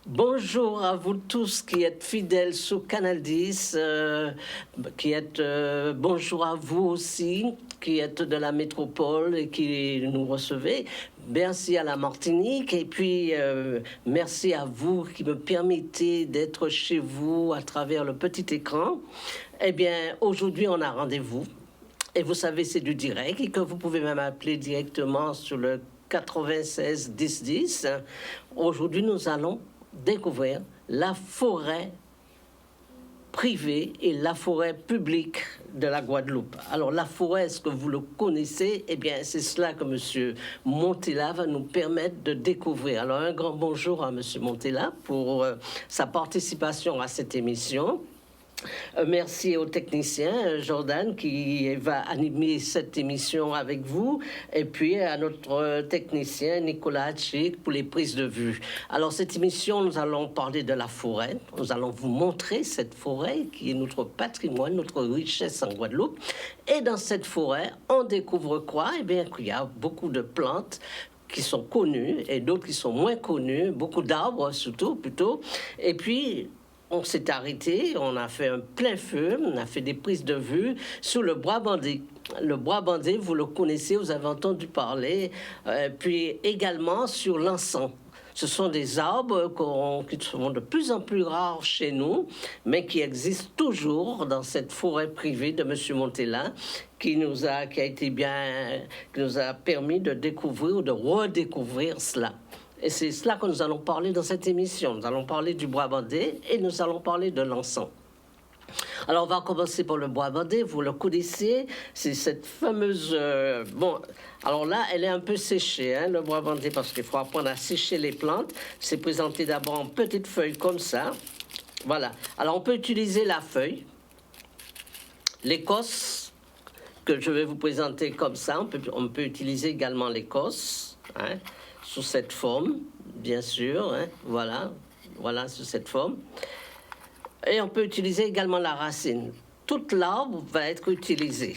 Bonjour à vous tous qui êtes fidèles sur Canal 10, bonjour à vous aussi qui êtes de la métropole et qui nous recevez. Merci à la Martinique et puis merci à vous qui me permettez d'être chez vous à travers le petit écran. Eh bien, aujourd'hui, on a rendez-vous. Et vous savez, c'est du direct et que vous pouvez même appeler directement sur le 96 10 10. Aujourd'hui, nous allons découvrir la forêt privée et la forêt publique de la Guadeloupe. Alors, la forêt, est-ce que vous le connaissez? Eh bien, c'est cela que M. Montella va nous permettre de découvrir. Alors, un grand bonjour à M. Montella pour sa participation à cette émission. Merci au technicien Jordan qui va animer cette émission avec vous et puis à notre technicien Nicolas Hatchik pour les prises de vue. Alors cette émission, nous allons parler de la forêt. Nous allons vous montrer cette forêt qui est notre patrimoine, notre richesse en Guadeloupe. Et dans cette forêt, on découvre quoi? Eh bien, qu'il y a beaucoup de plantes qui sont connues et d'autres qui sont moins connues, beaucoup d'arbres surtout plutôt. Et puis on s'est arrêté, on a fait un plein feu, on a fait des prises de vue sur le bois bandé. Le bois bandé, vous le connaissez, vous avez entendu parler, puis également sur l'encens. Ce sont des arbres qui sont de plus en plus rares chez nous, mais qui existent toujours dans cette forêt privée de M. Montella, qui nous a permis de découvrir ou de redécouvrir cela. Et c'est cela que nous allons parler dans cette émission. Nous allons parler du bois bandé et nous allons parler de l'encens. Alors, on va commencer par le bois bandé. Vous le connaissez, c'est cette fameuse... alors là, elle est un peu séchée, hein, le bois bandé, parce qu'il faut apprendre à sécher les plantes. C'est présenté d'abord en petites feuilles comme ça. Voilà. Alors, on peut utiliser la feuille, l'écosse, que je vais vous présenter comme ça. On peut utiliser également l'écosse, hein, sous cette forme, bien sûr, hein, voilà, sous cette forme. Et on peut utiliser également la racine. Toute l'arbre va être utilisée.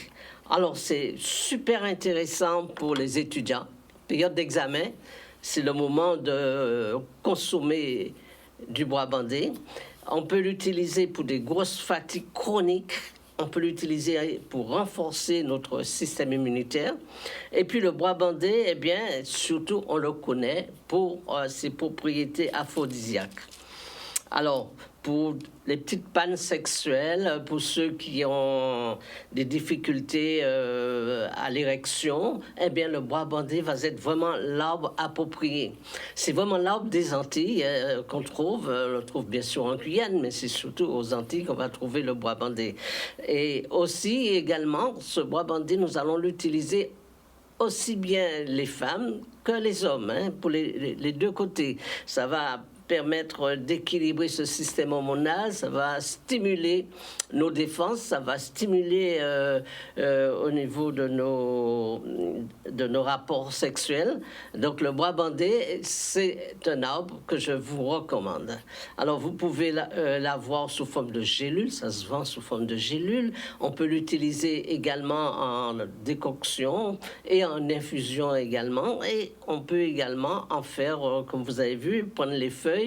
Alors, c'est super intéressant pour les étudiants. Période d'examen, c'est le moment de consommer du bois bandé. On peut l'utiliser pour des grosses fatigues chroniques. On peut l'utiliser pour renforcer notre système immunitaire. Et puis le bois bandé, eh bien, surtout, on le connaît pour ses propriétés aphrodisiaques. Alors, pour les petites pannes sexuelles, pour ceux qui ont des difficultés à l'érection, eh bien, le bois bandé va être vraiment l'arbre approprié. C'est vraiment l'arbre des Antilles qu'on trouve. On le trouve bien sûr en Guyane, mais c'est surtout aux Antilles qu'on va trouver le bois bandé. Et aussi, également, ce bois bandé, nous allons l'utiliser aussi bien les femmes que les hommes, hein, pour les deux côtés. Ça va permettre d'équilibrer ce système hormonal, ça va stimuler nos défenses, ça va stimuler au niveau de nos rapports sexuels. Donc le bois bandé, c'est un arbre que je vous recommande. Alors vous pouvez l'avoir sous forme de gélule, ça se vend sous forme de gélule. On peut l'utiliser également en décoction et en infusion également. Et on peut également en faire, comme vous avez vu, prendre les feuilles,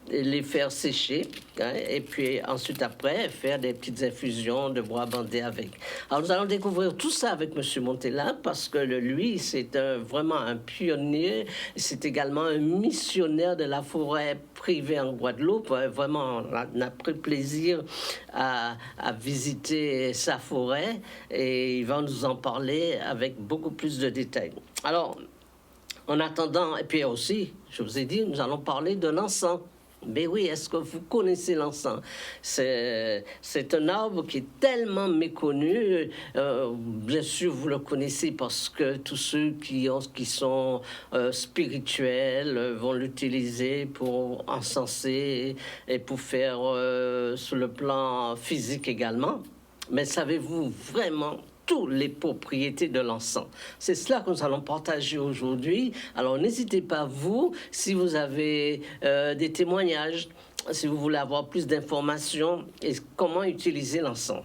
les faire sécher, hein, et puis ensuite après faire des petites infusions de bois bandé avec. Alors nous allons découvrir tout ça avec M. Montella parce que lui c'est vraiment un pionnier, c'est également un missionnaire de la forêt privée en Guadeloupe. Vraiment on a pris plaisir à visiter sa forêt et il va nous en parler avec beaucoup plus de détails. Alors en attendant, et puis aussi, je vous ai dit, nous allons parler de l'encens. Mais oui, est-ce que vous connaissez l'encens? C'est un arbre qui est tellement méconnu. Bien sûr, vous le connaissez parce que tous ceux qui sont spirituels vont l'utiliser pour encenser et pour faire sur le plan physique également. Mais savez-vous vraiment toutes les propriétés de l'encens? C'est cela que nous allons partager aujourd'hui. Alors n'hésitez pas, vous, si vous avez des témoignages, si vous voulez avoir plus d'informations et comment utiliser l'encens.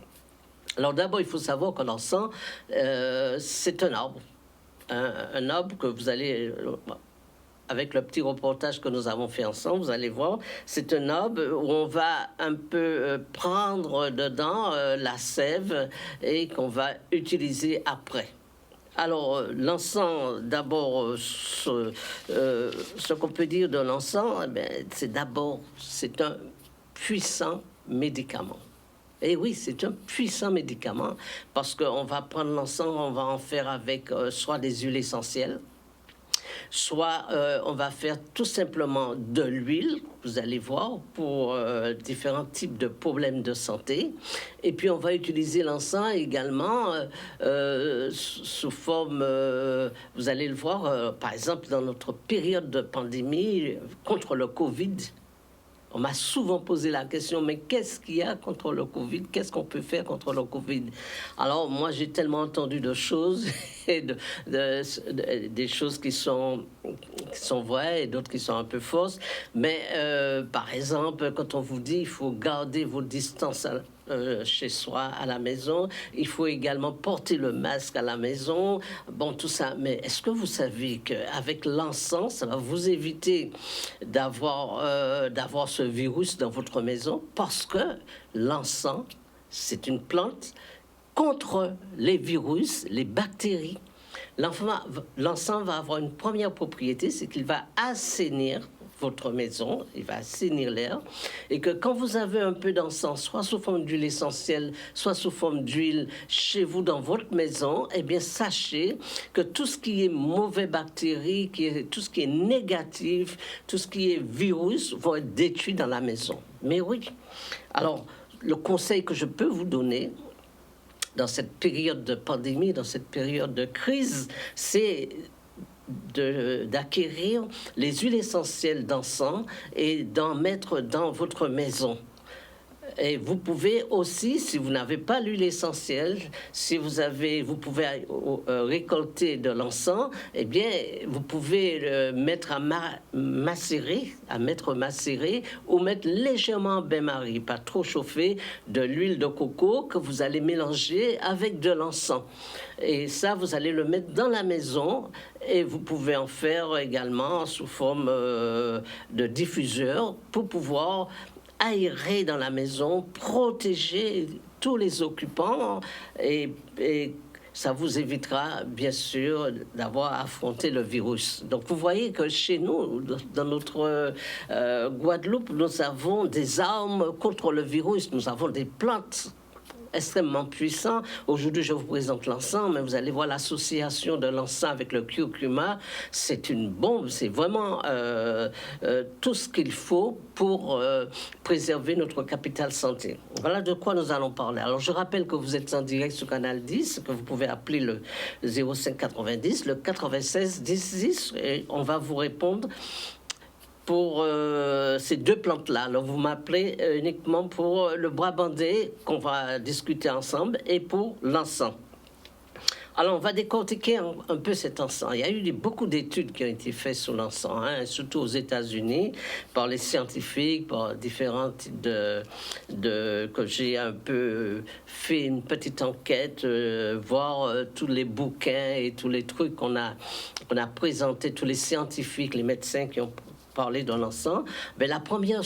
Alors d'abord, il faut savoir que l'encens, c'est un arbre. Un arbre que vous allez avec le petit reportage que nous avons fait ensemble, vous allez voir, c'est un arbre où on va un peu prendre dedans la sève et qu'on va utiliser après. Alors, l'encens, d'abord, ce qu'on peut dire de l'encens, c'est un puissant médicament. Et oui, c'est un puissant médicament parce qu'on va prendre l'encens, on va en faire avec soit des huiles essentielles, soit on va faire tout simplement de l'huile, vous allez voir, pour différents types de problèmes de santé. Et puis on va utiliser l'encens également sous forme, vous allez le voir, par exemple dans notre période de pandémie contre le Covid. On m'a souvent posé la question, mais qu'est-ce qu'il y a contre le Covid? Qu'est-ce qu'on peut faire contre le Covid? Alors, moi, j'ai tellement entendu de choses, et des choses qui sont vraies et d'autres qui sont un peu fausses. Mais, par exemple, quand on vous dit qu'il faut garder vos distances chez soi, à la maison, il faut également porter le masque à la maison, bon, tout ça. Mais est-ce que vous savez qu'avec l'encens, ça va vous éviter d'avoir ce virus dans votre maison? Parce que l'encens, c'est une plante contre les virus, les bactéries. L'encens va avoir une première propriété, c'est qu'il va assainir votre maison, il va assainir l'air, et que quand vous avez un peu d'encens, soit sous forme d'huile essentielle, soit sous forme d'huile chez vous dans votre maison, eh bien sachez que tout ce qui est mauvais bactéries, tout ce qui est négatif, tout ce qui est virus, vont être détruits dans la maison. Mais oui, alors le conseil que je peux vous donner dans cette période de pandémie, dans cette période de crise, c'est d'acquérir les huiles essentielles d'encens et d'en mettre dans votre maison. Et vous pouvez aussi, si vous n'avez pas l'huile essentielle, vous pouvez récolter de l'encens, eh bien, vous pouvez le mettre à macérer ou mettre légèrement en bain-marie, pas trop chauffé, de l'huile de coco que vous allez mélanger avec de l'encens. Et ça, vous allez le mettre dans la maison et vous pouvez en faire également sous forme de diffuseur pour pouvoir aérer dans la maison, protéger tous les occupants et ça vous évitera bien sûr d'avoir affronté le virus. Donc vous voyez que chez nous, dans notre Guadeloupe, nous avons des armes contre le virus, nous avons des plantes extrêmement puissant. Aujourd'hui, je vous présente l'encens, mais vous allez voir l'association de l'encens avec le curcuma. C'est une bombe, c'est vraiment tout ce qu'il faut pour préserver notre capital santé. Voilà de quoi nous allons parler. Alors, je rappelle que vous êtes en direct sur Canal 10, que vous pouvez appeler le 05 90, le 96 10 10, et on va vous répondre pour ces deux plantes-là. Alors, vous m'appelez uniquement pour le brabandais qu'on va discuter ensemble et pour l'encens. Alors, on va décortiquer un peu cet encens. Il y a eu beaucoup d'études qui ont été faites sur l'encens, surtout aux États-Unis, par les scientifiques, par différents types que j'ai un peu fait une petite enquête, voir tous les bouquins et tous les trucs qu'on a présentés, tous les scientifiques, les médecins qui ont parler de l'encens, mais la première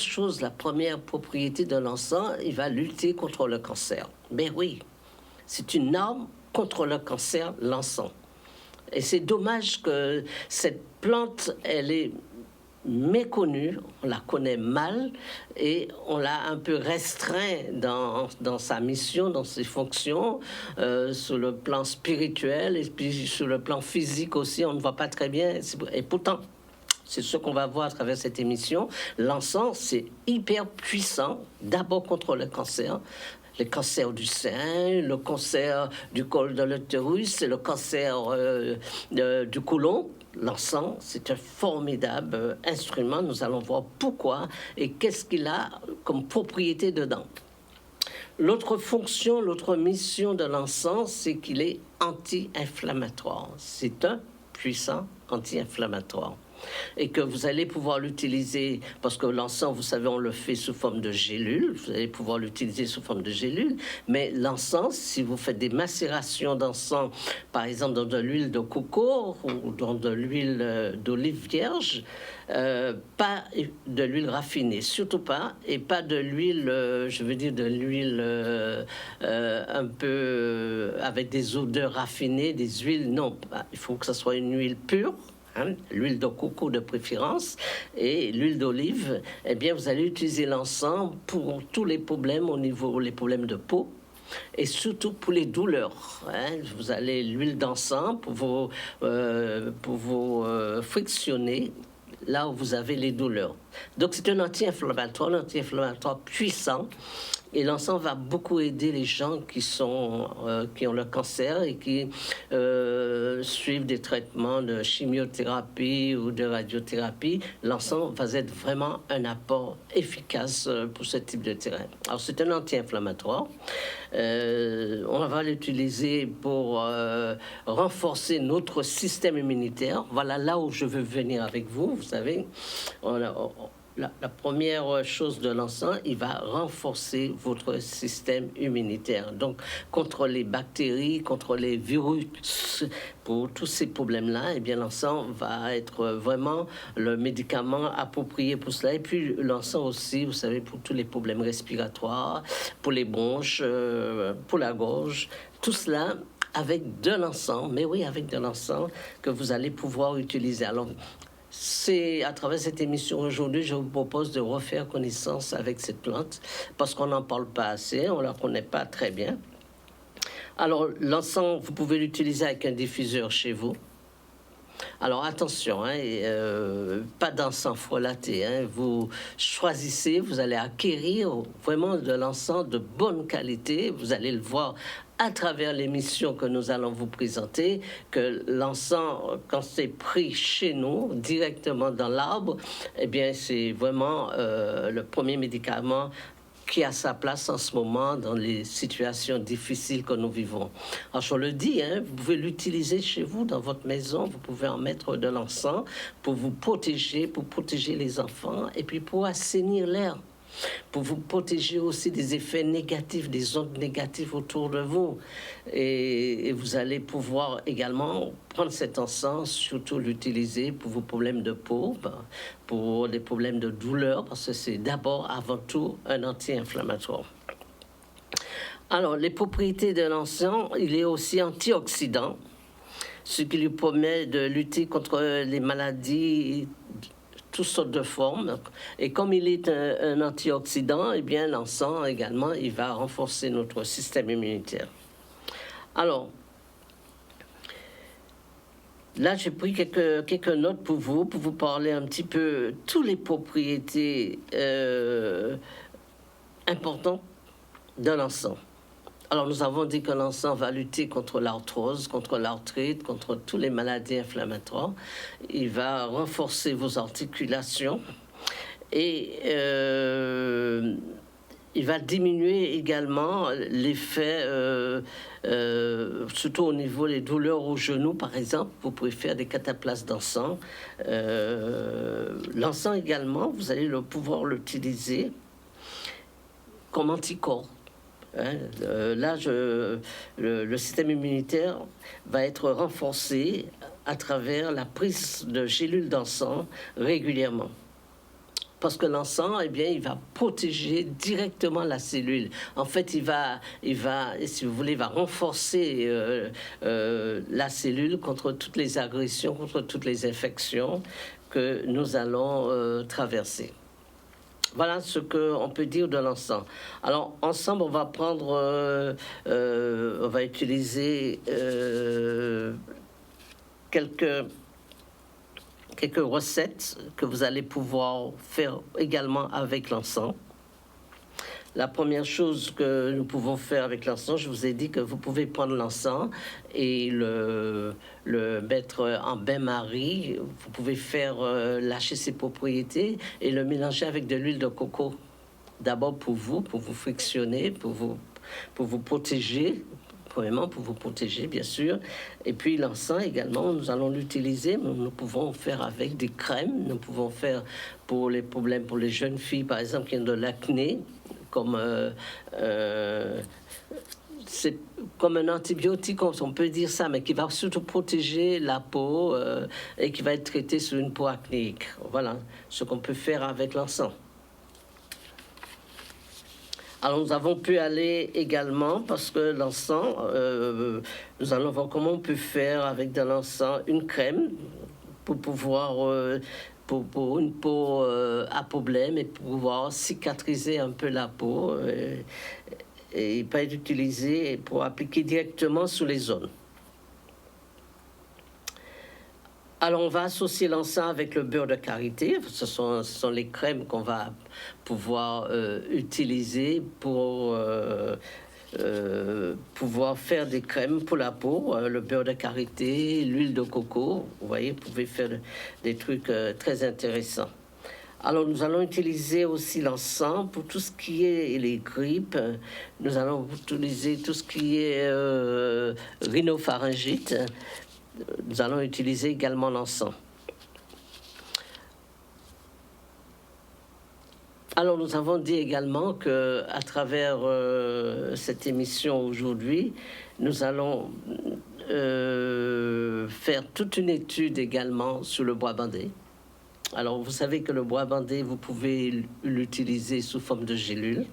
propriété de l'encens, il va lutter contre le cancer. Mais oui, c'est une arme contre le cancer, l'encens. Et c'est dommage que cette plante, elle est méconnue, on la connaît mal et on l'a un peu restreint dans sa mission, dans ses fonctions, sur le plan spirituel et puis sur le plan physique aussi, on ne voit pas très bien. Et pourtant, c'est ce qu'on va voir à travers cette émission. L'encens, c'est hyper puissant, d'abord contre le cancer du sein, le cancer du col de l'utérus, le cancer du côlon. L'encens, c'est un formidable instrument. Nous allons voir pourquoi et qu'est-ce qu'il a comme propriété dedans. L'autre fonction, l'autre mission de l'encens, c'est qu'il est anti-inflammatoire. C'est un puissant anti-inflammatoire. et que vous allez pouvoir l'utiliser, parce que l'encens, vous savez, on le fait sous forme de gélule, vous allez pouvoir l'utiliser sous forme de gélule, mais l'encens, si vous faites des macérations d'encens, par exemple dans de l'huile de coco ou dans de l'huile d'olive vierge, pas de l'huile raffinée, surtout pas, et pas de l'huile, je veux dire de l'huile un peu avec des odeurs raffinées, des huiles, non, il faut que ce soit une huile pure. Hein, l'huile de coco de préférence et l'huile d'olive, eh bien vous allez utiliser l'encens pour tous les problèmes au niveau les problèmes de peau et surtout pour les douleurs. Hein. Vous allez l'huile d'encens pour vous frictionner là où vous avez les douleurs. Donc c'est un anti-inflammatoire puissant. Et l'encens va beaucoup aider les gens qui ont le cancer et qui suivent des traitements de chimiothérapie ou de radiothérapie. L'encens va être vraiment un apport efficace pour ce type de terrain. Alors, c'est un anti-inflammatoire. On va l'utiliser pour renforcer notre système immunitaire. Voilà là où je veux venir avec vous. Vous savez, la première chose de l'encens, il va renforcer votre système immunitaire. Donc, contre les bactéries, contre les virus, pour tous ces problèmes-là, eh bien, l'encens va être vraiment le médicament approprié pour cela. Et puis, l'encens aussi, vous savez, pour tous les problèmes respiratoires, pour les bronches, pour la gorge, tout cela avec de l'encens, mais oui, avec de l'encens que vous allez pouvoir utiliser. Alors, c'est à travers cette émission aujourd'hui, je vous propose de refaire connaissance avec cette plante parce qu'on n'en parle pas assez, on ne la connaît pas très bien. Alors, l'encens, vous pouvez l'utiliser avec un diffuseur chez vous. Alors attention, hein, pas d'encens frelaté. Hein, vous choisissez, vous allez acquérir vraiment de l'encens de bonne qualité. Vous allez le voir à travers l'émission que nous allons vous présenter, que l'encens, quand c'est pris chez nous, directement dans l'arbre, eh bien c'est vraiment le premier médicament qui a sa place en ce moment dans les situations difficiles que nous vivons. Alors je le dis, hein, vous pouvez l'utiliser chez vous, dans votre maison, vous pouvez en mettre de l'encens pour vous protéger, pour protéger les enfants et puis pour assainir l'air, pour vous protéger aussi des effets négatifs, des ondes négatives autour de vous. Et vous allez pouvoir également prendre cet encens, surtout l'utiliser pour vos problèmes de peau, pour des problèmes de douleur, parce que c'est d'abord, avant tout, un anti-inflammatoire. Alors, les propriétés de l'encens, il est aussi antioxydant, ce qui lui permet de lutter contre les maladies toutes sortes de formes. Et comme il est un antioxydant, eh bien, l'encens également, il va renforcer notre système immunitaire. Alors, là, j'ai pris quelques notes pour vous parler un petit peu de toutes les propriétés importantes de l'encens. Alors, nous avons dit que l'encens va lutter contre l'arthrose, contre l'arthrite, contre toutes les maladies inflammatoires. Il va renforcer vos articulations et il va diminuer également l'effet, surtout au niveau des douleurs aux genoux, par exemple. Vous pouvez faire des cataplasmes d'encens. L'encens également, vous allez pouvoir l'utiliser comme anticorps. Hein, là, le système immunitaire va être renforcé à travers la prise de gélules d'encens régulièrement. Parce que l'encens, eh bien, il va protéger directement la cellule. En fait, il va, si vous voulez, il va renforcer la cellule contre toutes les agressions, contre toutes les infections que nous allons traverser. Voilà ce qu'on peut dire de l'encens. Alors, ensemble, on va prendre, on va utiliser quelques recettes que vous allez pouvoir faire également avec l'encens. La première chose que nous pouvons faire avec l'encens, je vous ai dit que vous pouvez prendre l'encens et le mettre en bain-marie. Vous pouvez faire lâcher ses propriétés et le mélanger avec de l'huile de coco. D'abord pour vous frictionner, pour vous protéger, premièrement pour vous protéger, bien sûr. Et puis l'encens également, nous allons l'utiliser. Nous pouvons faire avec des crèmes. Nous pouvons faire pour les problèmes pour les jeunes filles, par exemple, qui ont de l'acné, comme c'est comme un antibiotique, on peut dire ça, mais qui va surtout protéger la peau et qui va être traité sur une peau acnéique. Voilà ce qu'on peut faire avec l'encens. Alors nous avons pu aller également, parce que l'encens, nous allons voir comment on peut faire avec de l'encens une crème pour pouvoir, pour une peau à problème et pour pouvoir cicatriser un peu la peau et pas être utilisé pour appliquer directement sur les zones. Alors, on va associer l'encens avec le beurre de karité. Ce sont les crèmes qu'on va pouvoir utiliser pour pouvoir faire des crèmes pour la peau. Le beurre de karité, l'huile de coco. Vous voyez, vous pouvez faire des trucs très intéressants. Alors, nous allons utiliser aussi l'encens pour tout ce qui est les grippes. Nous allons utiliser tout ce qui est rhinopharyngite. Nous allons utiliser également l'encens. Alors, nous avons dit également qu'à travers cette émission aujourd'hui, nous allons faire toute une étude également sur le bois bandé. Alors, vous savez que le bois bandé, vous pouvez l'utiliser sous forme de gélule.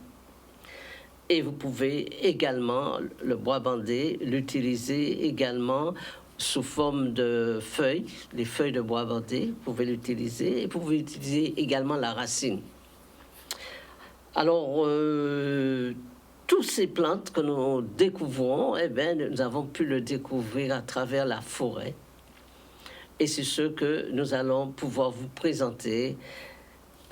Et vous pouvez également, le bois bandé, l'utiliser également sous forme de feuilles, les feuilles de bois bandé, vous pouvez l'utiliser. Et vous pouvez utiliser également la racine. Alors, toutes ces plantes que nous découvrons, eh bien, nous avons pu le découvrir à travers la forêt. Et c'est ce que nous allons pouvoir vous présenter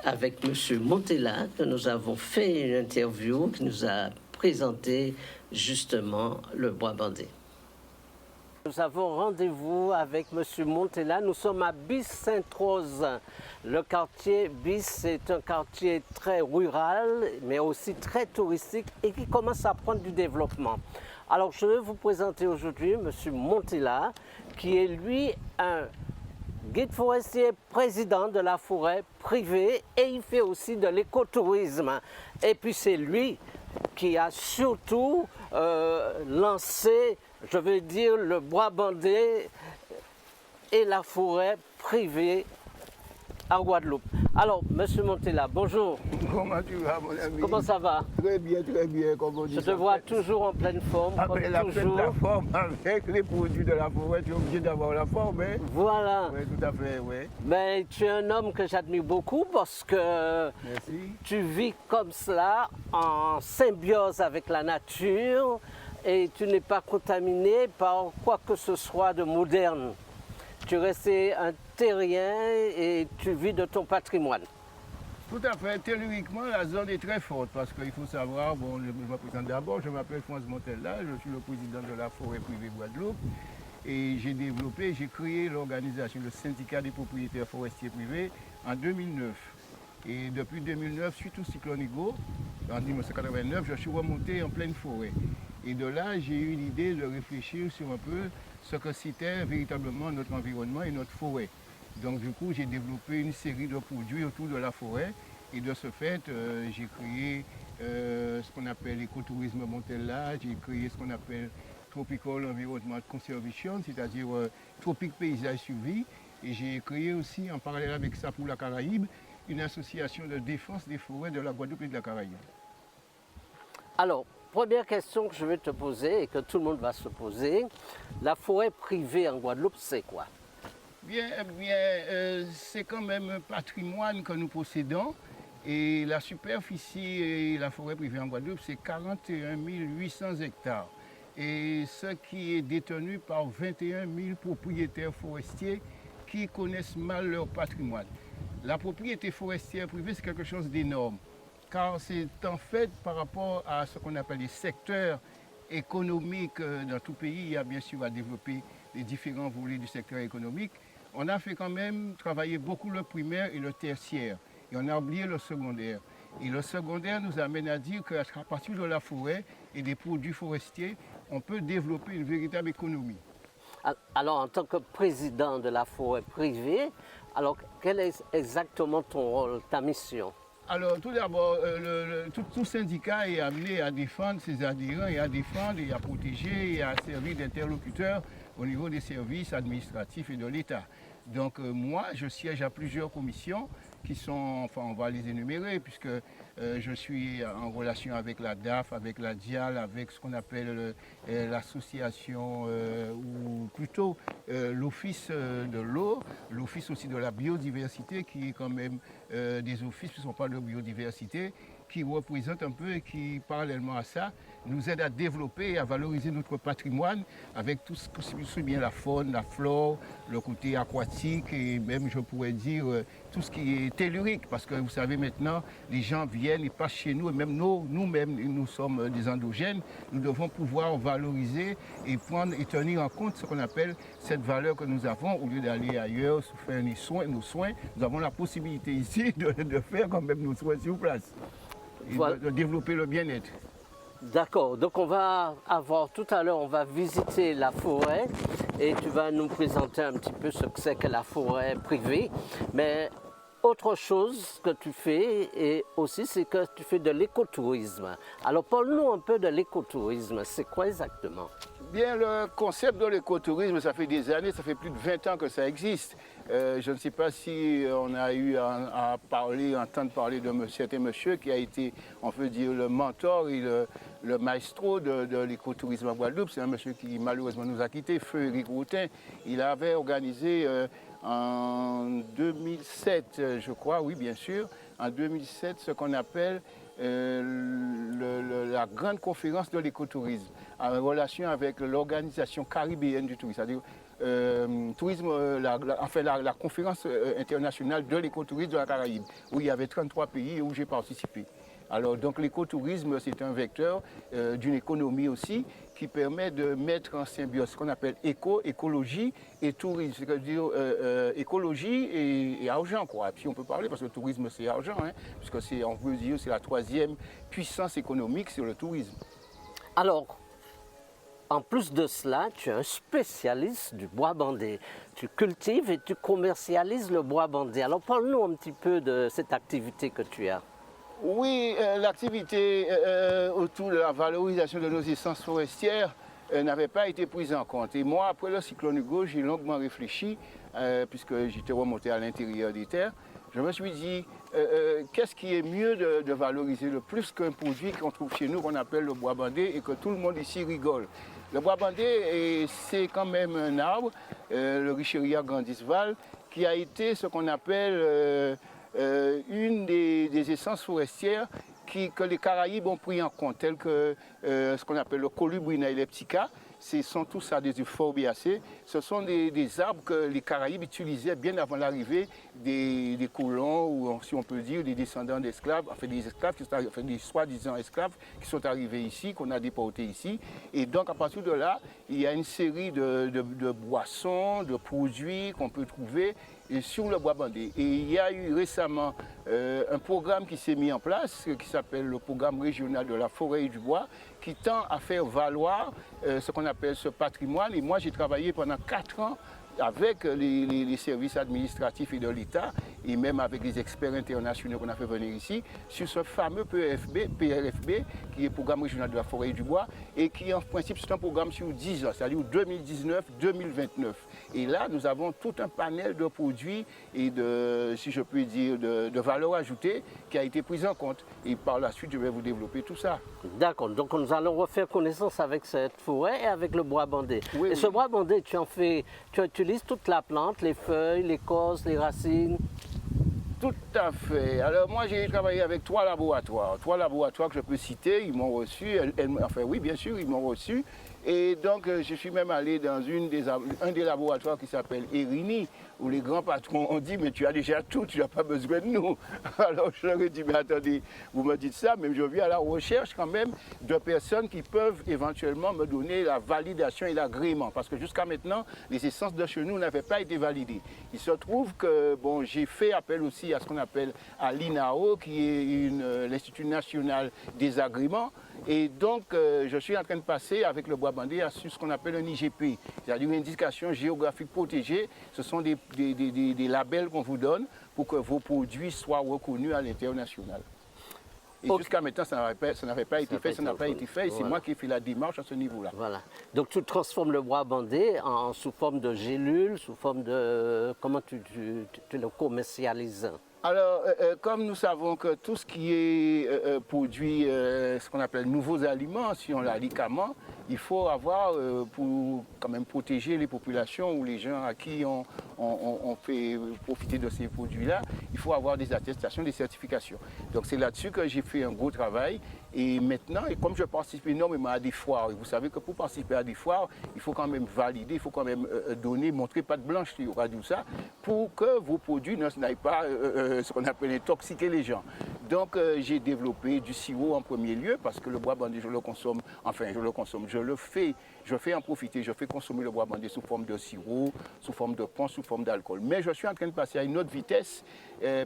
avec M. Montella, que nous avons fait une interview, qui nous a présenté justement le bois bandé. Nous avons rendez-vous avec M. Montella. Nous sommes à Bis-Sainte-Rose. Le quartier Bis, c'est un quartier très rural, mais aussi très touristique et qui commence à prendre du développement. Alors, je vais vous présenter aujourd'hui M. Montella, qui est lui un guide forestier, président de la forêt privée, et il fait aussi de l'écotourisme. Et puis c'est lui qui a surtout lancé, je veux dire, le bois bandé et la forêt privée en Guadeloupe. Alors, Monsieur Montella, bonjour. Comment tu vas, mon ami? Comment ça va? Très bien, comme on dit. Je te vois toujours en pleine forme, comme toujours. La forme, avec les produits de la forêt, tu es obligé d'avoir la forme, hein? Voilà. Oui, tout à fait, oui. Mais tu es un homme que j'admire beaucoup parce que tu vis comme cela, en symbiose avec la nature, et tu n'es pas contaminé par quoi que ce soit de moderne. Tu restes un terrien et tu vis de ton patrimoine. Tout à fait. Théoriquement, la zone est très forte parce qu'il faut savoir, bon, je me présente d'abord, je m'appelle François Montella, je suis le président de la forêt privée Guadeloupe et j'ai créé l'organisation, le syndicat des propriétaires forestiers privés en 2009. Et depuis 2009, suite au cyclone Hugo, en 1989, je suis remonté en pleine forêt. Et de là, j'ai eu l'idée de réfléchir sur un peu ce que c'était véritablement notre environnement et notre forêt. Donc du coup, j'ai développé une série de produits autour de la forêt. Et de ce fait, j'ai créé ce qu'on appelle l'écotourisme Montella, j'ai créé ce qu'on appelle Tropical Environment Conservation, c'est-à-dire Tropique Paysage Suivi. Et j'ai créé aussi, en parallèle avec ça pour la Caraïbe, une association de défense des forêts de la Guadeloupe et de la Caraïbe. Alors, première question que je vais te poser et que tout le monde va se poser, la forêt privée en Guadeloupe, c'est quoi? Bien, c'est quand même un patrimoine que nous possédons. Et la superficie et la forêt privée en Guadeloupe, c'est 41 800 hectares. Et ce qui est détenu par 21 000 propriétaires forestiers qui connaissent mal leur patrimoine. La propriété forestière privée, c'est quelque chose d'énorme. Car c'est en fait par rapport à ce qu'on appelle les secteurs économiques dans tout pays, il y a bien sûr à développer les différents volets du secteur économique. On a fait quand même travailler beaucoup le primaire et le tertiaire. Et on a oublié le secondaire. Et le secondaire nous amène à dire qu'à partir de la forêt et des produits forestiers, on peut développer une véritable économie. Alors, en tant que président de la forêt privée, alors quel est exactement ton rôle, ta mission? Alors, tout d'abord, tout syndicat est amené à défendre ses adhérents et à défendre et à protéger et à servir d'interlocuteur au niveau des services administratifs et de l'État. Donc, moi, je siège à plusieurs commissions qui sont, enfin, on va les énumérer, puisque je suis en relation avec la DAF, avec la DIAL, avec ce qu'on appelle l'association, ou plutôt l'office de l'eau, l'office aussi de la biodiversité, qui est quand même des offices qui ne sont pas de biodiversité, qui représentent un peu et qui, parallèlement à ça, nous aident à développer et à valoriser notre patrimoine avec tout ce que bien la faune, la flore, le côté aquatique et même, je pourrais dire, tout ce qui est tellurique. Parce que vous savez, maintenant, les gens viennent et passent chez nous, et même nous-mêmes, nous sommes des endogènes, nous devons pouvoir valoriser et prendre et tenir en compte ce qu'on appelle cette valeur que nous avons. Au lieu d'aller ailleurs, faire nos soins, nous avons la possibilité ici de faire quand même nos soins sur place. Voilà. De développer le bien-être. D'accord, donc on va avoir tout à l'heure, on va visiter la forêt et tu vas nous présenter un petit peu ce que c'est que la forêt privée. Mais autre chose que tu fais et aussi, c'est que tu fais de l'écotourisme. Alors parle-nous un peu de l'écotourisme, c'est quoi exactement? Bien, le concept de l'écotourisme, ça fait des années, ça fait plus de 20 ans que ça existe. Je ne sais pas si on a eu à entendre parler de certain monsieur qui a été, on peut dire, le mentor et le maestro de l'écotourisme à Guadeloupe. C'est un monsieur qui malheureusement nous a quittés, Feu Éric Routin. Il avait organisé en 2007, je crois, oui bien sûr, en 2007, ce qu'on appelle la grande conférence de l'écotourisme en relation avec l'organisation caribéenne du tourisme, c'est-à-dire la conférence internationale de l'écotourisme de la Caraïbe, où il y avait 33 pays et où j'ai participé. Alors donc l'écotourisme, c'est un vecteur d'une économie aussi qui permet de mettre en symbiose ce qu'on appelle écologie et tourisme, c'est-à-dire écologie et argent, quoi. Puis on peut parler, parce que le tourisme c'est argent, hein, puisque on peut dire c'est la troisième puissance économique sur le tourisme. Alors, en plus de cela, tu es un spécialiste du bois bandé. Tu cultives et tu commercialises le bois bandé. Alors parle-nous un petit peu de cette activité que tu as. Oui, l'activité autour de la valorisation de nos essences forestières n'avait pas été prise en compte. Et moi, après le cyclone Hugo, j'ai longuement réfléchi, puisque j'étais remonté à l'intérieur des terres. Je me suis dit, qu'est-ce qui est mieux de valoriser le plus qu'un produit qu'on trouve chez nous, qu'on appelle le bois bandé, et que tout le monde ici rigole. Le bois bandé, c'est quand même un arbre, le Richeria grandisval, qui a été ce qu'on appelle une des essences forestières que les Caraïbes ont pris en compte, telles que ce qu'on appelle le Colubrina elliptica. Ce sont tous ça des euphorbiacées. Ce sont des arbres que les Caraïbes utilisaient bien avant l'arrivée des colons, ou si on peut dire des descendants d'esclaves, enfin des esclaves, enfin des soi-disant esclaves qui sont arrivés ici, qu'on a déportés ici. Et donc à partir de là, il y a une série de boissons, de produits qu'on peut trouver sur le bois bandé. Et il y a eu récemment un programme qui s'est mis en place, qui s'appelle le programme régional de la forêt et du bois, qui tend à faire valoir ce qu'on appelle ce patrimoine. Et moi, j'ai travaillé pendant 4 ans avec les services administratifs et de l'État, et même avec les experts internationaux qu'on a fait venir ici, sur ce fameux PRFB, qui est le Programme régional de la forêt et du bois, et qui en principe c'est un programme sur 10 ans, c'est-à-dire 2019-2029. Et là, nous avons tout un panel de produits et de, si je puis dire, de valeur ajoutée qui a été pris en compte. Et par la suite, je vais vous développer tout ça. D'accord, donc nous allons refaire connaissance avec cette forêt et avec le bois bandé. Oui, et ce bois bandé, tu utilises toute la plante, les feuilles, l'écorce, les racines? Tout à fait. Alors moi j'ai travaillé avec 3 laboratoires que je peux citer, ils m'ont reçu, enfin oui bien sûr, ils m'ont reçu. Et donc je suis même allé dans un des laboratoires qui s'appelle Erini, où les grands patrons ont dit mais tu as déjà tout, tu n'as pas besoin de nous. Alors je leur ai dit mais attendez, vous me dites ça, mais je viens à la recherche quand même de personnes qui peuvent éventuellement me donner la validation et l'agrément. Parce que jusqu'à maintenant, les essences de chez nous n'avaient pas été validées. Il se trouve que bon, j'ai fait appel aussi à ce qu'on appelle à l'INAO, qui est l'Institut national des agréments. Et donc, je suis en train de passer avec le bois bandé sur ce qu'on appelle un IGP, c'est-à-dire une indication géographique protégée. Ce sont des labels qu'on vous donne pour que vos produits soient reconnus à l'international. Et jusqu'à maintenant, ça n'avait pas été fait, et c'est moi qui ai fait la démarche à ce niveau-là. Voilà. Donc tu transformes le bois bandé sous forme de gélules, sous forme de... Comment tu le commercialises? Alors, comme nous savons que tout ce qui est produit, ce qu'on appelle nouveaux aliments, si on l'a médicaments, il faut avoir, pour quand même protéger les populations ou les gens à qui on fait profiter de ces produits-là, il faut avoir des attestations, des certifications. Donc c'est là-dessus que j'ai fait un gros travail. Et maintenant, et comme je participe énormément à des foires, et vous savez que pour participer à des foires, il faut quand même valider, il faut quand même donner, montrer patte blanche, il y aura tout ça, pour que vos produits n'aillent pas ce qu'on appelle intoxiquer les gens. Donc j'ai développé du sirop en premier lieu, parce que le bois bandé, je le consomme, je fais en profiter, je fais consommer le bois bandé sous forme de sirop, sous forme de pont, sous forme d'alcool. Mais je suis en train de passer à une autre vitesse,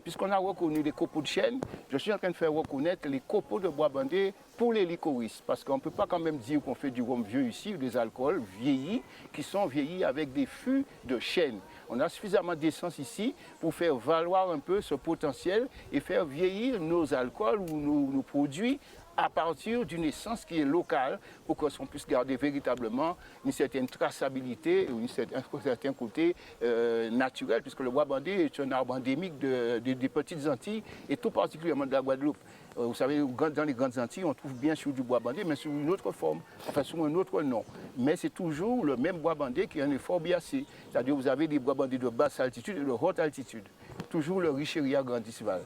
puisqu'on a reconnu les copeaux de chêne, je suis en train de faire reconnaître les copeaux de bois bandé pour les licorices, parce qu'on ne peut pas quand même dire qu'on fait du rhum vieux ici, ou des alcools vieillis, qui sont vieillis avec des fûts de chêne. On a suffisamment d'essence ici pour faire valoir un peu ce potentiel et faire vieillir nos alcools ou nos produits à partir d'une essence qui est locale pour qu'on puisse garder véritablement une certaine traçabilité ou un certain côté naturel, puisque le bois bandé est un arbre endémique des petites Antilles et tout particulièrement de la Guadeloupe. Vous savez, dans les grandes Antilles, on trouve bien sûr du bois bandé, mais sous une autre forme, enfin sous un autre nom. Mais c'est toujours le même bois bandé qui est un effort biacé. C'est-à-dire que vous avez des bois bandés de basse altitude et de haute altitude. Toujours le Richeria grandissval,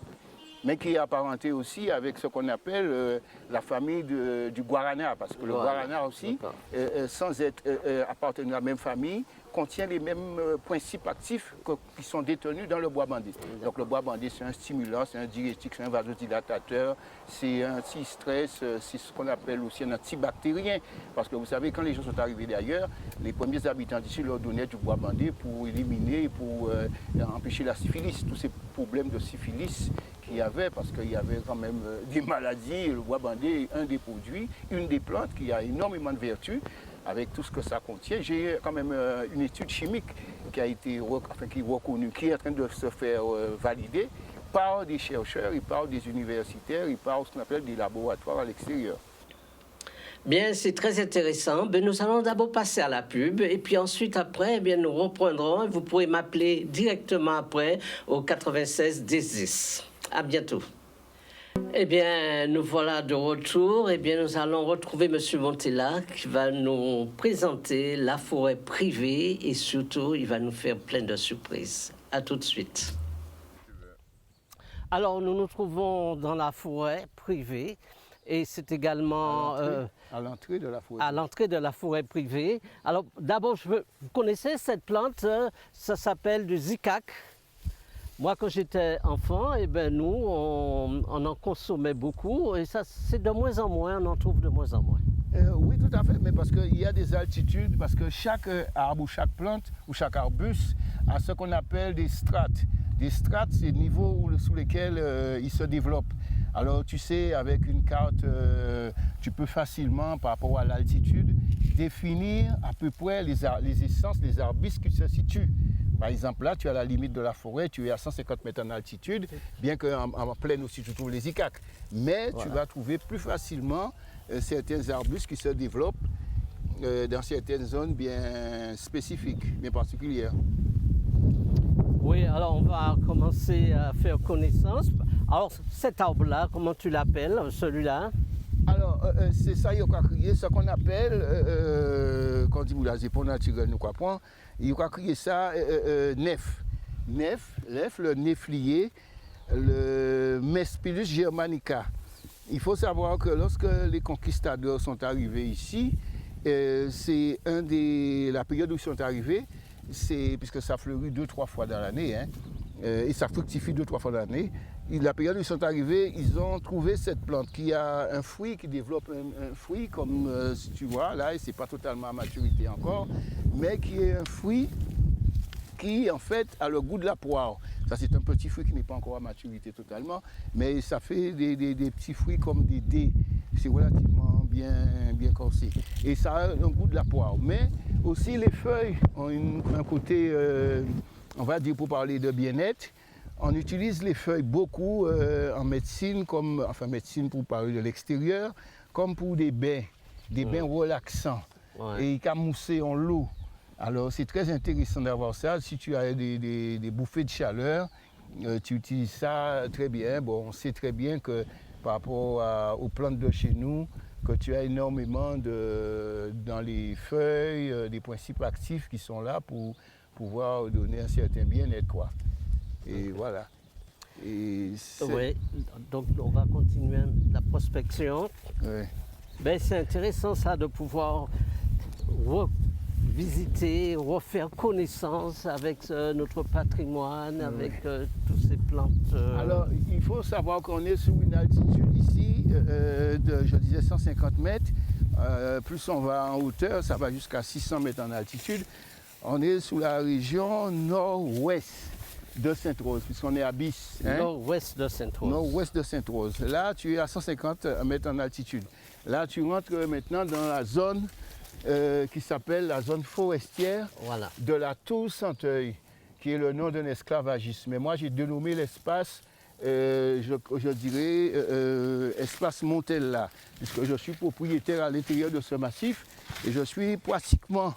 mais qui est apparenté aussi avec ce qu'on appelle la famille du guarana, parce que le guarana aussi, sans être appartenir à la même famille, contient les mêmes principes actifs qui sont détenus dans le bois bandé. Donc le bois bandé, c'est un stimulant, c'est un diurétique, c'est un vasodilatateur, c'est un anti-stress, c'est ce qu'on appelle aussi un antibactérien. Parce que vous savez, quand les gens sont arrivés d'ailleurs, les premiers habitants d'ici leur donnaient du bois bandé pour éliminer, pour empêcher la syphilis, tous ces problèmes de syphilis qu'il y avait, parce qu'il y avait quand même des maladies. Le bois bandé est un des produits, une des plantes qui a énormément de vertus, avec tout ce que ça contient. J'ai quand même une étude chimique qui a été reconnue, qui est en train de se faire valider par des chercheurs, et par des universitaires, et par ce qu'on appelle des laboratoires à l'extérieur. Bien, c'est très intéressant. Ben, nous allons d'abord passer à la pub et puis ensuite, après, bien, nous reprendrons. Vous pourrez m'appeler directement après au 96 10. À bientôt. Eh bien, nous voilà de retour. Eh bien, nous allons retrouver M. Montella qui va nous présenter la forêt privée et surtout, il va nous faire plein de surprises. À tout de suite. Alors, nous nous trouvons dans la forêt privée et c'est également à l'entrée de la forêt. À l'entrée de la forêt privée. Alors, d'abord, vous connaissez cette plante? Ça s'appelle du zicac. Moi, quand j'étais enfant, eh ben, nous, on en consommait beaucoup et ça, c'est de moins en moins, on en trouve de moins en moins. Oui, tout à fait, mais parce qu'il y a des altitudes, parce que chaque arbre ou chaque plante ou chaque arbuste a ce qu'on appelle des strates. Des strates, c'est le niveau sous lesquels il se développe. Alors, tu sais, avec une carte, tu peux facilement, par rapport à l'altitude, définir à peu près les essences, les arbustes qui se situent. Par exemple, là, tu es à la limite de la forêt, tu es à 150 mètres en altitude, bien qu'en plaine aussi, tu trouves les icacs. Mais voilà, tu vas trouver plus facilement certains arbustes qui se développent dans certaines zones bien spécifiques, bien particulières. Oui, alors on va commencer à faire connaissance. Alors, cet arbre-là, comment tu l'appelles, celui-là? Alors, c'est ça, il y a crié ce qu'on appelle, quand on dit la zépon naturelle, nous croyons, il y a crié ça nef. Nef, le néflier, le Mespilus germanica. Il faut savoir que lorsque les conquistadors sont arrivés ici, c'est la période où ils sont arrivés, puisque ça fleurit 2-3 fois dans l'année, hein, et ça fructifie 2-3 fois dans l'année. La période où ils sont arrivés, ils ont trouvé cette plante qui a un fruit, qui développe un fruit, comme si tu vois là, et c'est pas totalement à maturité encore, mais qui est un fruit qui en fait a le goût de la poire. Ça, c'est un petit fruit qui n'est pas encore à maturité totalement, mais ça fait des petits fruits comme des dés. C'est relativement bien corsé. Et ça a un goût de la poire. Mais aussi les feuilles ont un côté, on va dire pour parler de bien-être, on utilise les feuilles beaucoup en médecine, médecine pour parler de l'extérieur, comme pour des bains relaxants et camoussés en l'eau. Alors c'est très intéressant d'avoir ça. Si tu as des bouffées de chaleur, tu utilises ça très bien. Bon, on sait très bien que par rapport aux plantes de chez nous, que tu as énormément dans les feuilles, des principes actifs qui sont là pour pouvoir donner un certain bien-être, quoi. Et voilà. Oui, donc on va continuer la prospection. Ouais. Ben, c'est intéressant ça de pouvoir visiter, refaire connaissance avec notre patrimoine, avec toutes ces plantes. Alors, il faut savoir qu'on est sur une altitude ici je disais 150 mètres. Plus on va en hauteur, ça va jusqu'à 600 mètres en altitude. On est sous la région nord-ouest de Sainte-Rose, puisqu'on est à Bis. Nord-ouest de Sainte-Rose. Nord-ouest de Sainte-Rose. Là, tu es à 150 mètres en altitude. Là, tu rentres maintenant dans la zone qui s'appelle la zone forestière de la Tour Santeuil, qui est le nom d'un esclavagiste. Mais moi, j'ai dénommé l'espace, je dirais, espace Montella, puisque je suis propriétaire à l'intérieur de ce massif et je suis pratiquement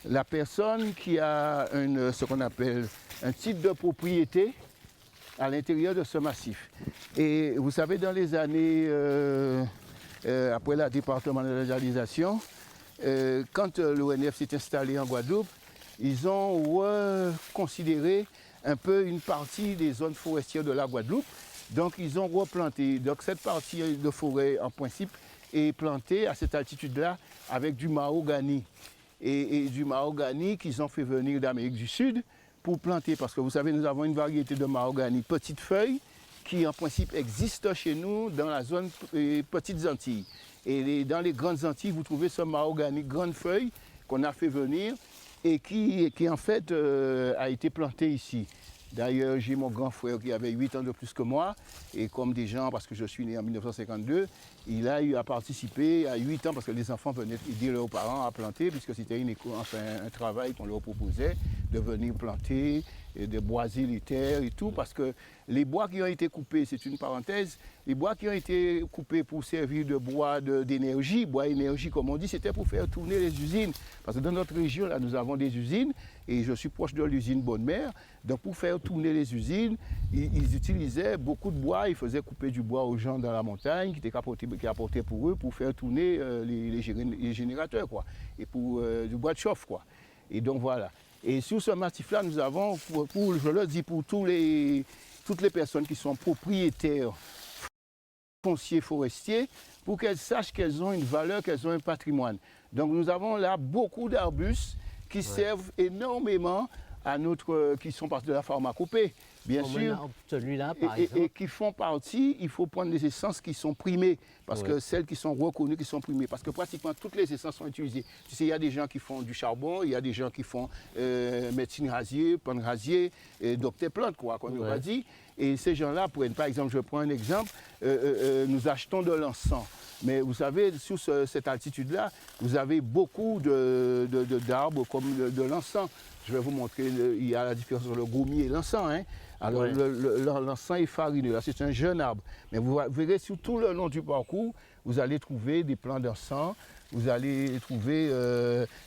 la personne qui a ce qu'on appelle un titre de propriété à l'intérieur de ce massif. Et vous savez, dans les années après la départementalisation, quand l'ONF s'est installé en Guadeloupe, ils ont reconsidéré un peu une partie des zones forestières de la Guadeloupe. Donc ils ont replanté. Donc cette partie de forêt, en principe, est plantée à cette altitude-là avec du mahogany. Et du mahogany qu'ils ont fait venir d'Amérique du Sud pour planter. Parce que vous savez, nous avons une variété de mahogany petite feuille qui en principe existe chez nous dans la zone Petites Antilles. Et dans les Grandes Antilles, vous trouvez ce mahogany grande feuille qu'on a fait venir et qui en fait a été planté ici. D'ailleurs, j'ai mon grand frère qui avait 8 ans de plus que moi, et comme des gens, parce que je suis né en 1952, il a eu à participer à 8 ans, parce que les enfants venaient aider leurs parents à planter, puisque c'était un travail qu'on leur proposait, de venir planter, et de boiser les terres et tout, parce que les bois qui ont été coupés, c'est une parenthèse, les bois qui ont été coupés pour servir de bois d'énergie, bois énergie comme on dit, c'était pour faire tourner les usines. Parce que dans notre région, là, nous avons des usines, et je suis proche de l'usine Bonne-Mère, donc pour faire tourner les usines, ils utilisaient beaucoup de bois, ils faisaient couper du bois aux gens dans la montagne, qui apportaient pour eux, pour faire tourner les générateurs, quoi, et pour du bois de chauffe, quoi. Et donc voilà. Et sur ce massif-là, nous avons, je le dis, pour toutes les personnes qui sont propriétaires fonciers forestiers, pour qu'elles sachent qu'elles ont une valeur, qu'elles ont un patrimoine. Donc nous avons là beaucoup d'arbustes qui servent énormément à qui sont partie de la pharmacopée, bien sûr, celui-là, par exemple. Et qui font partie, il faut prendre des essences qui sont primées, parce que celles qui sont reconnues, qui sont primées, parce que pratiquement toutes les essences sont utilisées. Tu sais, il y a des gens qui font du charbon, il y a des gens qui font médecine rasier, plante rasier, docteur plante, quoi, comme on va dire. Et ces gens-là prennent, par exemple, je prends un exemple, nous achetons de l'encens. Mais vous savez, sur cette altitude-là, vous avez beaucoup d'arbres comme de l'encens. Je vais vous montrer, il y a la différence entre le gommier et l'encens. Hein. Alors, l'encens est farineux, là, c'est un jeune arbre. Mais vous verrez, sur tout le long du parcours, vous allez trouver des plants d'encens, vous allez trouver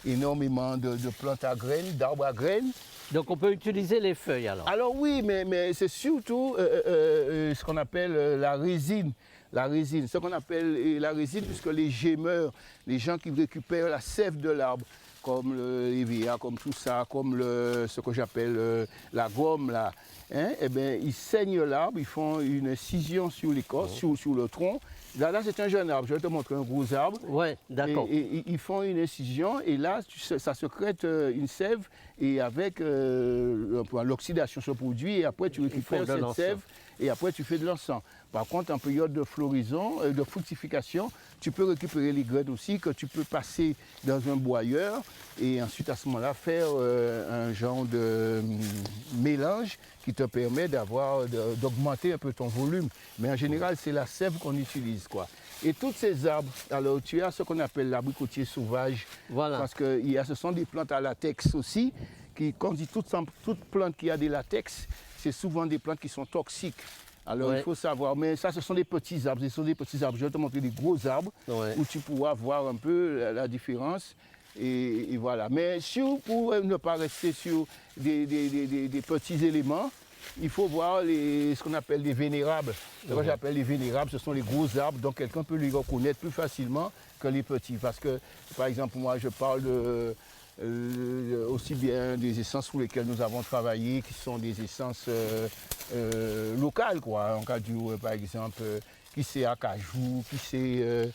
énormément de plantes à graines, d'arbres à graines. Donc on peut utiliser les feuilles alors? Alors oui, mais c'est surtout ce qu'on appelle la résine. La résine, ce qu'on appelle la résine, puisque les gémeurs, les gens qui récupèrent la sève de l'arbre, comme l'EVA, comme tout ça, comme ce que j'appelle la gomme, là, hein, eh bien, ils saignent l'arbre, ils font une incision sur l'écorce, sur le tronc. Là, c'est un jeune arbre, je vais te montrer un gros arbre. Oui, d'accord. Et ils font une incision et là, ça secrète une sève et avec l'oxydation se produit et après tu récupères cette sève et après tu fais de l'encens. Par contre, en période de floraison, de fructification, tu peux récupérer les graines aussi que tu peux passer dans un broyeur et ensuite à ce moment-là faire un genre de mélange qui te permet d'augmenter un peu ton volume. Mais en général, c'est la sève qu'on utilise, quoi. Et tous ces arbres, alors tu as ce qu'on appelle l'abricotier sauvage, parce que ce sont des plantes à latex aussi, quand on dit toute plante qui a des latex, c'est souvent des plantes qui sont toxiques. Alors il faut savoir, mais ça ce sont des petits arbres, je vais te montrer des gros arbres où tu pourras voir un peu la différence. Et voilà. Mais pour ne pas rester sur des petits éléments, il faut voir ce qu'on appelle les vénérables. Ce que j'appelle les vénérables, ce sont les gros arbres, donc quelqu'un peut les reconnaître plus facilement que les petits. Parce que, par exemple, moi, je parle aussi bien des essences sur lesquelles nous avons travaillé, qui sont des essences locales, quoi. En cas du, par exemple, qui c'est acajou, qui c'est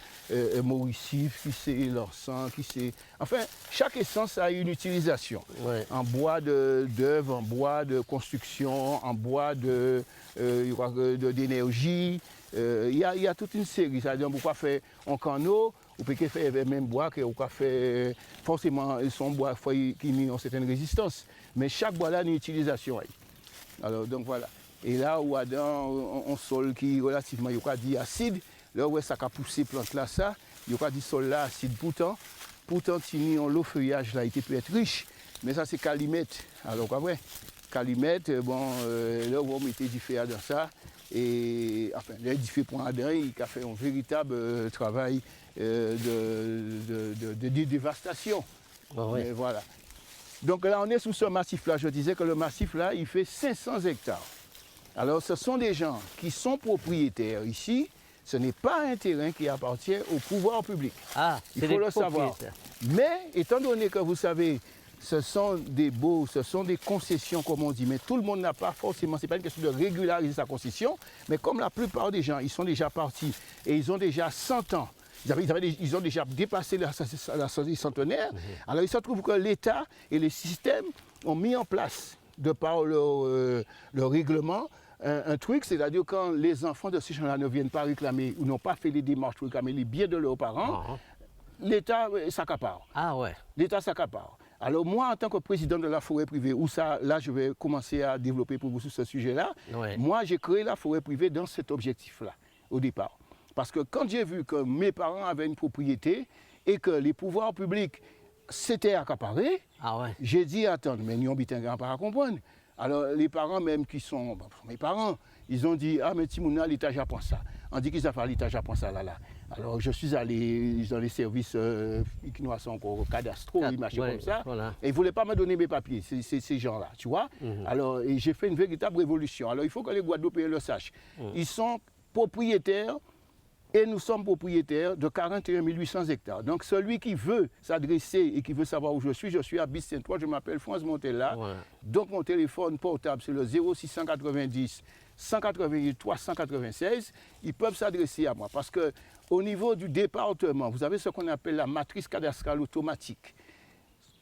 mauricif, qui c'est l'orsan, qui c'est... Enfin, chaque essence a une utilisation. En bois d'œuvre, en bois de construction, en bois d'énergie. Il y a toute une série. C'est-à-dire, pourquoi faire un canot, ou peut faire le même bois, ou pourquoi faire forcément son bois qui a une certaine résistance. Mais chaque bois a une utilisation. Alors, donc voilà. Et là où a dans un sol qui est relativement, il y a dit acide, là où ça a poussé plante là, ça, il y a dit sol là acide pourtant, le feuillage là, il peut être riche, mais ça c'est calimètre. Alors quoi, ouais, calimètre, bon, là où on mettait du feu dans ça, et enfin, là, du feu pour un dedans, il a fait un véritable travail de dévastation. Et voilà. Donc là, on est sous ce massif-là. Je disais que le massif-là, il fait 500 hectares. Alors, ce sont des gens qui sont propriétaires ici. Ce n'est pas un terrain qui appartient au pouvoir public. Il faut le savoir. Mais, étant donné que vous savez, ce sont des baux, ce sont des concessions, comme on dit, mais tout le monde n'a pas forcément, ce n'est pas une question de régulariser sa concession, mais comme la plupart des gens, ils sont déjà partis et ils ont déjà 100 ans, ils ont déjà dépassé la centenaire, alors il se trouve que l'État et les systèmes ont mis en place, de par leur règlement, un truc, c'est-à-dire quand les enfants de ces gens-là ne viennent pas réclamer ou n'ont pas fait les démarches pour réclamer les biens de leurs parents, l'État s'accapare. L'État s'accapare. Alors moi, en tant que président de la forêt privée, là je vais commencer à développer pour vous sur ce sujet-là, moi j'ai créé la forêt privée dans cet objectif-là, au départ. Parce que quand j'ai vu que mes parents avaient une propriété et que les pouvoirs publics s'étaient accaparés, j'ai dit, attends, mais nous n'avons pas à comprendre. Alors les parents même qui sont, mes parents, ils ont dit, mais Timouna, l'État japon ça. On dit qu'ils ont fait l'État japon ça là. Alors je suis allé dans les services qui nous sont encore cadastraux, ils marchaient comme ça. Et ils ne voulaient pas me donner mes papiers, ces gens-là, tu vois. Alors j'ai fait une véritable révolution. Alors il faut que les Guadeloupéens le sachent. Ils sont propriétaires et nous sommes propriétaires de 41 800 hectares. Donc celui qui veut s'adresser et qui veut savoir où je suis à Bis-Saint-Ouen, je m'appelle France Montella. Donc mon téléphone portable c'est le 0690 188 396. Ils peuvent s'adresser à moi parce qu'au niveau du département, vous avez ce qu'on appelle la matrice cadastrale automatique.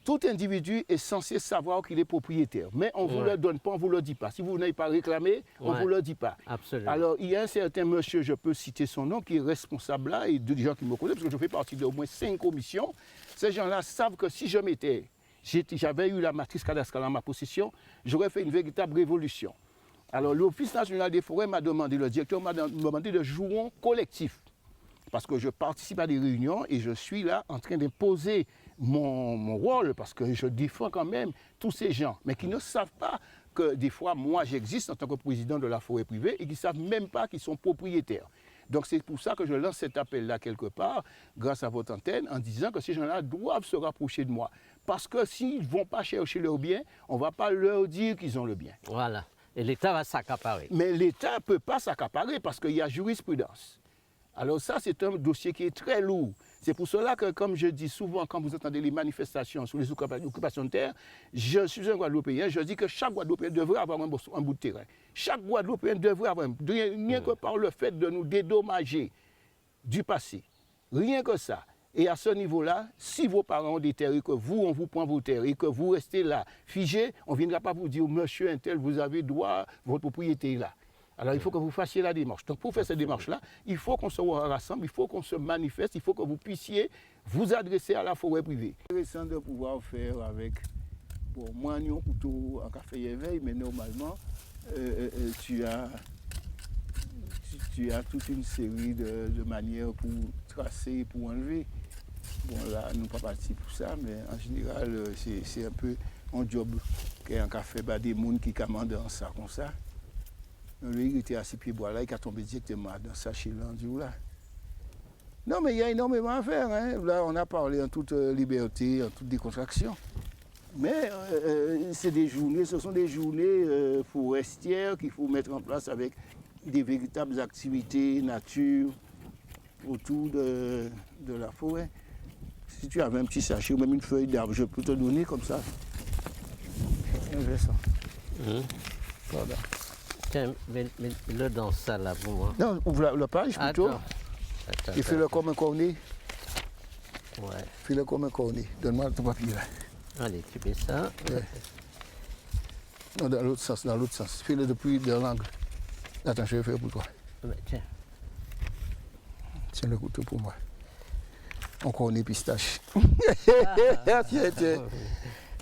Tout individu est censé savoir qu'il est propriétaire, mais on ne vous le donne pas, on ne vous le dit pas. Si vous n'avez pas réclamé, on ne vous le dit pas. Absolument. Alors, il y a un certain monsieur, je peux citer son nom, qui est responsable là, et des gens qui me connaissent, parce que je fais partie d'au moins 5 commissions. Ces gens-là savent que si j'avais eu la matrice cadastrale en ma possession, j'aurais fait une véritable révolution. Alors, l'Office national des forêts m'a demandé, le directeur m'a demandé de jouer un collectif. Parce que je participe à des réunions et je suis là en train d'imposer mon rôle, parce que je défends quand même tous ces gens, mais qui ne savent pas que des fois, moi, j'existe en tant que président de la forêt privée et qui ne savent même pas qu'ils sont propriétaires. Donc c'est pour ça que je lance cet appel-là quelque part, grâce à votre antenne, en disant que ces gens-là doivent se rapprocher de moi. Parce que s'ils ne vont pas chercher leur bien, on ne va pas leur dire qu'ils ont le bien. Voilà. Et l'État va s'accaparer. Mais l'État ne peut pas s'accaparer parce qu'il y a jurisprudence. Alors ça, c'est un dossier qui est très lourd. C'est pour cela que, comme je dis souvent, quand vous entendez les manifestations sur les occupations de terre, je suis un Guadeloupéen, je dis que chaque Guadeloupéen devrait avoir un bout de terrain. Chaque Guadeloupéen devrait avoir rien que par le fait de nous dédommager du passé. Rien que ça. Et à ce niveau-là, si vos parents ont des terres et que vous, on vous prend vos terres et que vous restez là, figés, on ne viendra pas vous dire, monsieur untel, vous avez droit, votre propriété est là. Alors il faut que vous fassiez la démarche. Donc pour faire cette démarche-là, il faut qu'on se rassemble, il faut qu'on se manifeste, il faut que vous puissiez vous adresser à la forêt privée. C'est intéressant de pouvoir faire avec, bon, moi, un couteau en café éveil, mais normalement, tu as toute une série de manières pour tracer, pour enlever. Bon, là, nous ne sommes pas partis pour ça, mais en général, c'est un peu un job qu'un café, des gens qui commandent dans ça comme ça. Lui, il était à 6 pieds bois là, il a tombé directement dans ça chez l'Andiou là. Non, mais il y a énormément à faire. Hein. Là, on a parlé en toute liberté, en toute décontraction. Mais c'est des journées, ce sont des journées forestières qu'il faut mettre en place avec des véritables activités nature autour de la forêt. Si tu avais un petit sachet ou même une feuille d'arbre, je peux te donner comme ça. Voilà. Tiens, mets-le dans ça là pour moi. Non, ouvre la page plutôt. Attends, et fais-le comme un cornet. Ouais. Fais-le comme un cornet. Donne-moi ton papier là. Allez, tu mets ça. Ouais. Non, dans l'autre sens, dans l'autre sens. Fais-le depuis de l'angle. Attends, je vais faire pour toi. Ouais, tiens. Tiens le couteau pour moi. On cornet pistache. Tiens.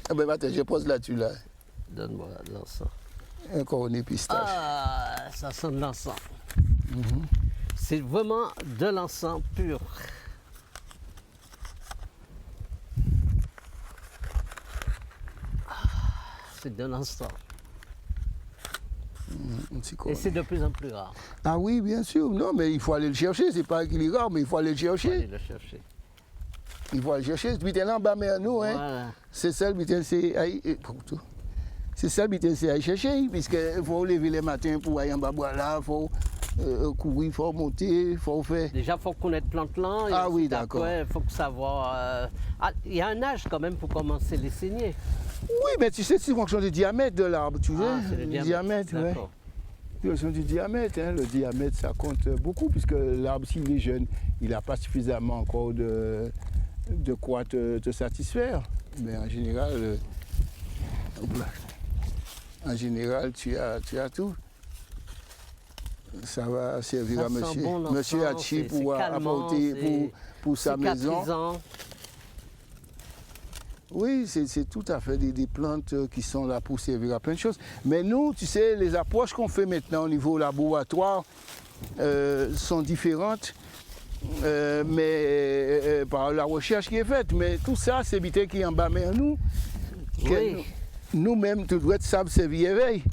Ah ben attends, je pose là-dessus là. Donne-moi l'encens. Un cornet pistache. Ah, ça sent de l'encens. C'est vraiment de l'encens pur. C'est de l'encens. Et c'est de plus en plus rare. Ah oui, bien sûr. Non, mais il faut aller le chercher. C'est pas qu'il est rare, mais il faut aller le chercher. Il faut aller le chercher. Il faut aller le chercher. Puis là en bas, mais nous, hein. Voilà. C'est ça, c'est ça, c'est aller chercher. Puisqu'il faut lever les matins pour aller en bas boire là, il faut courir, il faut monter, il faut faire. Déjà, il faut connaître plante-là. Ah oui, d'accord. Il faut savoir. Il y a un âge quand même pour commencer les saigner. Oui, mais tu sais, c'est en fonction du diamètre de l'arbre, tu vois. C'est le diamètre. Ouais. En fonction du diamètre, hein. Le diamètre, ça compte beaucoup, puisque l'arbre, s'il est jeune, il n'a pas suffisamment encore de quoi te satisfaire. Mais en général, tu as tout. Ça va servir Ça à sent monsieur. bon Monsieur l'encens, Hachi c'est pour calmant, apporter pour sa maison. Cicatrisant. Oui, c'est tout à fait des plantes qui sont là pour servir à plein de choses. Mais nous, tu sais, les approches qu'on fait maintenant au niveau laboratoire sont différentes. Mais par la recherche qui est faite. Mais tout ça, c'est vite qui est en bas, mais nous, Oui. nous-mêmes, tu dois savoir servir éveil.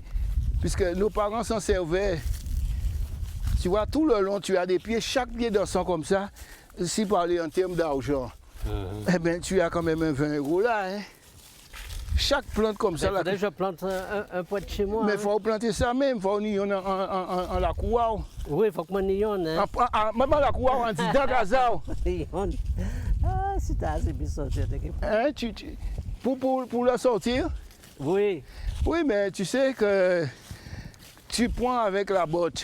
Puisque nos parents s'en servaient. Tu vois, tout le long, tu as des pieds, chaque pied d'encens comme ça, si parler en termes d'argent, eh bien, tu as quand même un 20 € là. Hein. Chaque plante comme ça. Là, je plante un poids de chez moi. Mais il faut planter ça même, il faut en la cour. Oui, il faut que moi n'y aille. Même la cour, on dit dans Gaza. Ah, c'est assez bien sorti. Hein, pour le sortir? Oui. Oui, mais tu sais que tu prends avec la botte.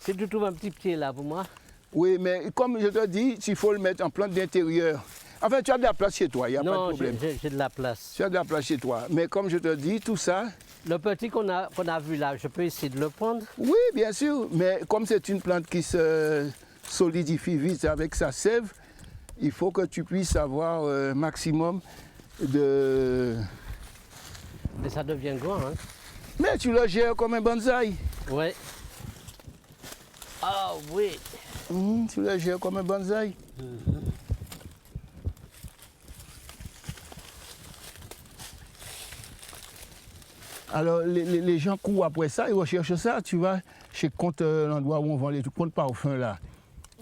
Si tu trouves un petit pied là pour moi. Oui, mais comme je te dis, il faut le mettre en plante d'intérieur. Enfin, tu as de la place chez toi, il n'y a pas de problème. Non, j'ai de la place. Tu as de la place chez toi. Mais comme je te dis, tout ça... Le petit qu'on a vu là, je peux essayer de le prendre? Oui, bien sûr. Mais comme c'est une plante qui se solidifie vite avec sa sève, il faut que tu puisses avoir un maximum de... Mais ça devient grand, hein? Mais tu le gères comme un bonsaï. Oui. Ah oui. Tu le gères comme un bonsaï. Alors, les gens courent après ça, ils recherchent ça, tu vois, chez compte l'endroit où on vend les trucs, compte parfum là.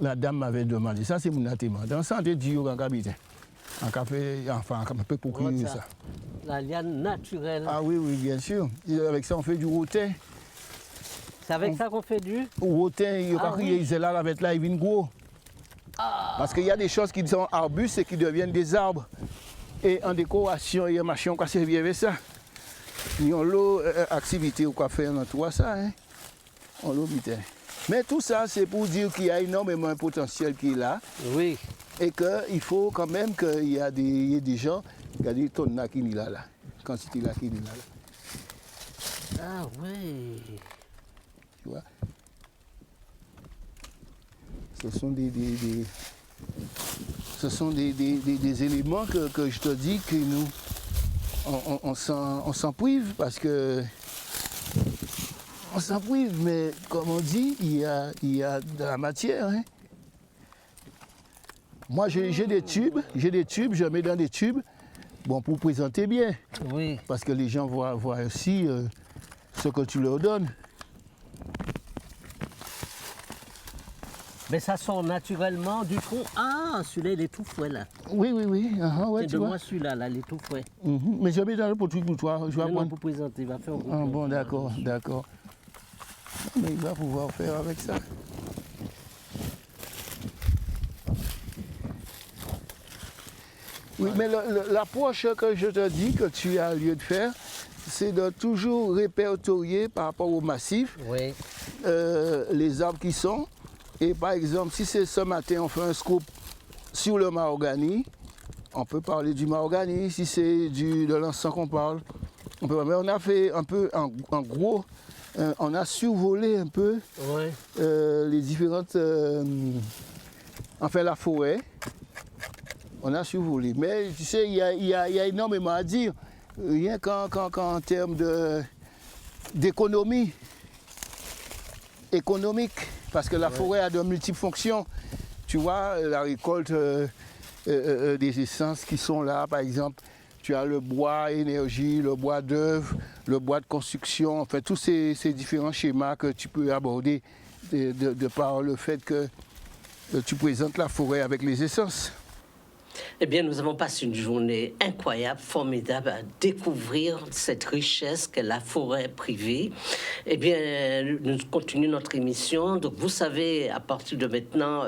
La dame m'avait demandé, ça c'est mon attiment. Dans ça, on te dit, en café, enfin, un peu pour cuire ça. La liane naturelle. Ah oui, oui, bien sûr. Et avec ça, on fait du rotin. C'est avec ça qu'on fait du rotin, il y a crié, là, avec là, il vient gros. Parce qu'il y a des choses qui sont arbustes et qui deviennent des arbres. Et en décoration, il y a machin qui servi avec ça. Il y a l'autre activité ou quoi faire dans tout ça, hein. On l'oublie. Mais tout ça, c'est pour dire qu'il y a énormément de potentiel qui est là. Oui. Et qu'il faut quand même qu'il y a des gens, regardez des tonnes là qui sont là, quantité là qui sont là. Ah oui. Tu vois? Ce sont des éléments que je te dis que nous, on s'en prive parce que on s'en prive, mais comme on dit, il y a de la matière. Hein. Moi, j'ai des tubes, je mets dans des tubes, bon, pour présenter bien. Oui. Parce que les gens voient aussi ce que tu leur donnes. Mais ça sort naturellement du fond. Ah, celui-là, il est tout frais là. Oui. Ouais, c'est tu de vois. moi celui-là, là, il est tout frais. Mais je mets dans le pot truc pour toi. Je vais Non, prendre. pour présenter, il va faire un groupe. Ah, bon, d'accord. Mais il va pouvoir faire avec ça. Oui, mais l'approche que je te dis que tu as lieu de faire, c'est de toujours répertorier par rapport au massif Oui. les arbres qui sont. Et par exemple, si c'est ce matin, on fait un scoop sur le mahogany, on peut parler du mahogany. Si c'est de l'encens qu'on parle, on peut. Mais on a fait un peu, en gros, on a survolé un peu les différentes. Enfin, la forêt. On a survolé. Mais tu sais, il y a énormément à dire. Rien qu'en termes d'économie. Économique. Parce que la forêt a de multiples fonctions. Tu vois, la récolte des essences qui sont là, par exemple, tu as le bois énergie, le bois d'œuvre, le bois de construction, enfin tous ces différents schémas que tu peux aborder de par le fait que tu présentes la forêt avec les essences. Eh bien, nous avons passé une journée incroyable, formidable, à découvrir cette richesse qu'est la forêt privée. Eh bien, nous continuons notre émission. Donc, vous savez, à partir de maintenant,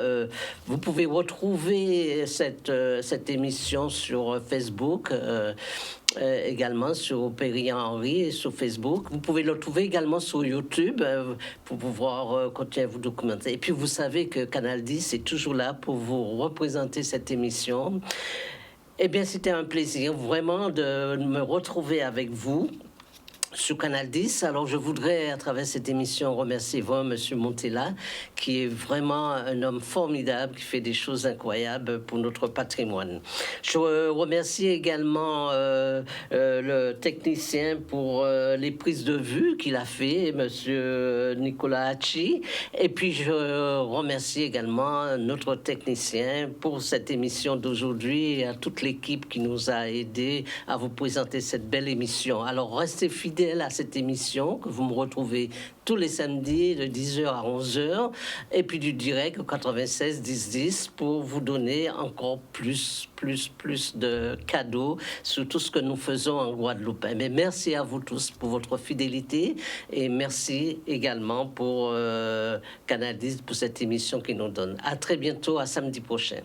vous pouvez retrouver cette émission sur Facebook, également sur Péry-Henry et sur Facebook. Vous pouvez le trouver également sur YouTube pour pouvoir continuer à vous documenter. Et puis, vous savez que Canal 10 est toujours là pour vous représenter cette émission. Eh bien, c'était un plaisir vraiment de me retrouver avec vous sur Canal 10. Alors, je voudrais, à travers cette émission, remercier vraiment M. Montella, qui est vraiment un homme formidable, qui fait des choses incroyables pour notre patrimoine. Je remercie également le technicien pour les prises de vue qu'il a fait, M. Nicolas Hachi. Et puis, je remercie également notre technicien pour cette émission d'aujourd'hui et à toute l'équipe qui nous a aidés à vous présenter cette belle émission. Alors, restez fidèles à cette émission que vous me retrouvez tous les samedis de 10h à 11h et puis du direct au 96 10 10 pour vous donner encore plus de cadeaux sur tout ce que nous faisons en Guadeloupe. Mais merci à vous tous pour votre fidélité et merci également pour Canal 10 pour cette émission qui nous donne. À très bientôt, à samedi prochain.